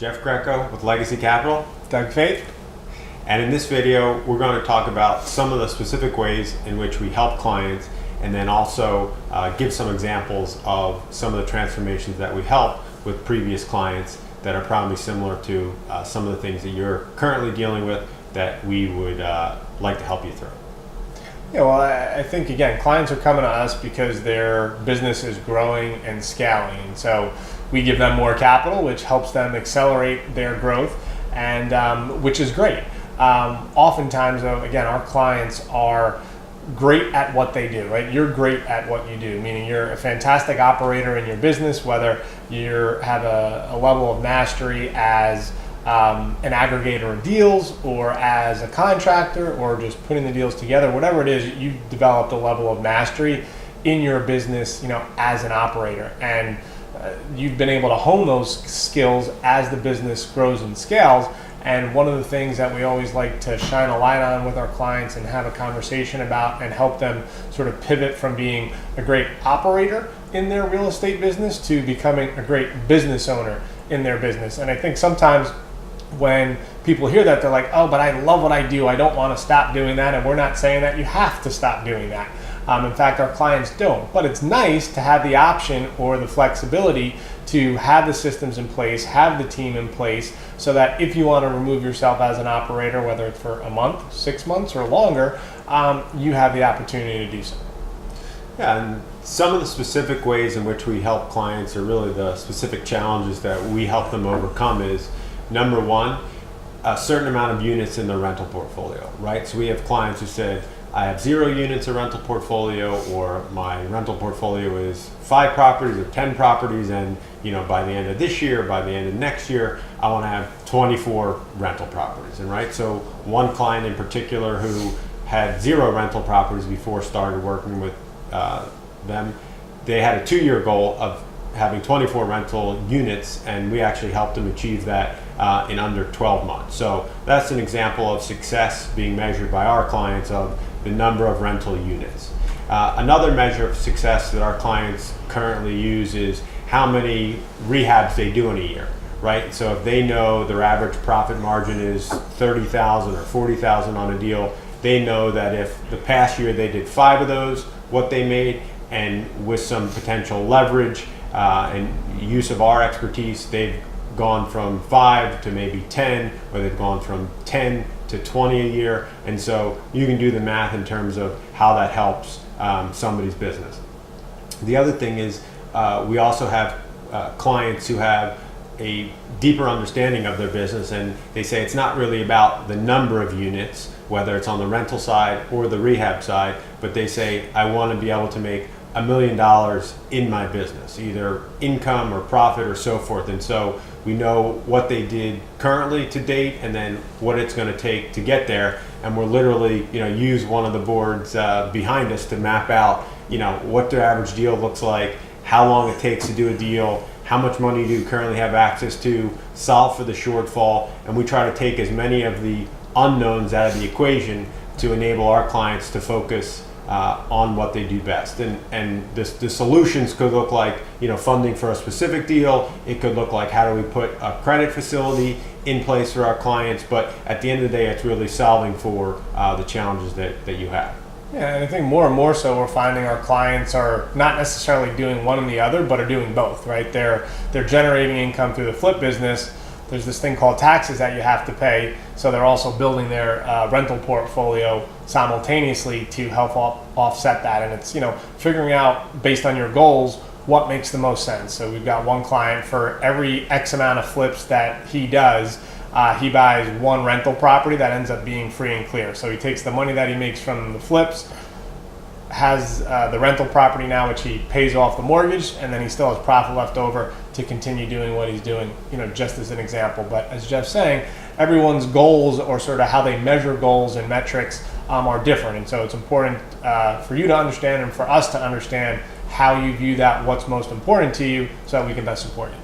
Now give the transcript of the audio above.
Jeff Greco with Legacy Capital. Doug Faith. And in this video, we're going to talk about some of the specific ways in which we help clients, and then also give some examples of some of the transformations that we help with previous clients that are probably similar to some of the things that you're currently dealing with that we would like to help you through. Yeah, well, I think, again, clients are coming to us because their business is growing and scaling. And so we give them more capital, which helps them accelerate their growth, and which is great. Oftentimes, though, again, our clients are great at what they do, right? You're great at what you do, meaning you're a fantastic operator in your business, whether you have a level of mastery as an aggregator of deals or as a contractor or just putting the deals together, whatever it is, you've developed a level of mastery in your business, as an operator. And you've been able to hone those skills as the business grows and scales. And one of the things that we always like to shine a light on with our clients and have a conversation about and help them sort of pivot from being a great operator in their real estate business to becoming a great business owner in their business. And I think sometimes when people hear that, they're like, oh, but I love what I do. I don't want to stop doing that. And we're not saying that you have to stop doing that. In fact, our clients don't. But it's nice to have the option or the flexibility to have the systems in place, have the team in place, so that if you want to remove yourself as an operator, whether it's for a month, 6 months, or longer, you have the opportunity to do so. Yeah, and some of the specific ways in which we help clients, or really the specific challenges that we help them overcome, is number one, a certain amount of units in the rental portfolio, right? So we have clients who said, I have 0 units of rental portfolio, or my rental portfolio is 5 properties or 10 properties, and by the end of this year, by the end of next year, I want to have 24 rental properties. And right, so one client in particular who had 0 rental properties before started working with them, they had a 2-year goal of having 24 rental units, and we actually helped them achieve that in under 12 months. So that's an example of success being measured by our clients of the number of rental units. Another measure of success that our clients currently use is how many rehabs they do in a year, right? So if they know their average profit margin is $30,000 or $40,000 on a deal, they know that if the past year they did 5 of those, what they made, and with some potential leverage and use of our expertise, they've gone from 5 to maybe 10, or they've gone from 10 to 20 a year. And so you can do the math in terms of how that helps somebody's business. The other thing is we also have clients who have a deeper understanding of their business, and they say it's not really about the number of units, whether it's on the rental side or the rehab side, but they say, I want to be able to make $1 million in my business, either income or profit or so forth. And so we know what they did currently to date, and then what it's going to take to get there. And we're literally, use one of the boards behind us to map out, what their average deal looks like, how long it takes to do a deal, how much money do you currently have access to, solve for the shortfall, and we try to take as many of the unknowns out of the equation to enable our clients to focus on what they do best. And the solutions could look like, funding for a specific deal. It could look like, how do we put a credit facility in place for our clients? But at the end of the day, it's really solving for the challenges that you have. Yeah, and I think more and more so we're finding our clients are not necessarily doing one and the other, but are doing both, right? They're generating income through the flip business. There's this thing called taxes that you have to pay, so they're also building their rental portfolio simultaneously to help offset that. And it's figuring out, based on your goals, what makes the most sense. So we've got one client, for every X amount of flips that he does, he buys one rental property that ends up being free and clear. So he takes the money that he makes from the flips, has the rental property now, which he pays off the mortgage, and then he still has profit left over to continue doing what he's doing, just as an example. But as Jeff's saying, everyone's goals, or sort of how they measure goals and metrics, are different. And so it's important for you to understand, and for us to understand how you view that, what's most important to you, so that we can best support you.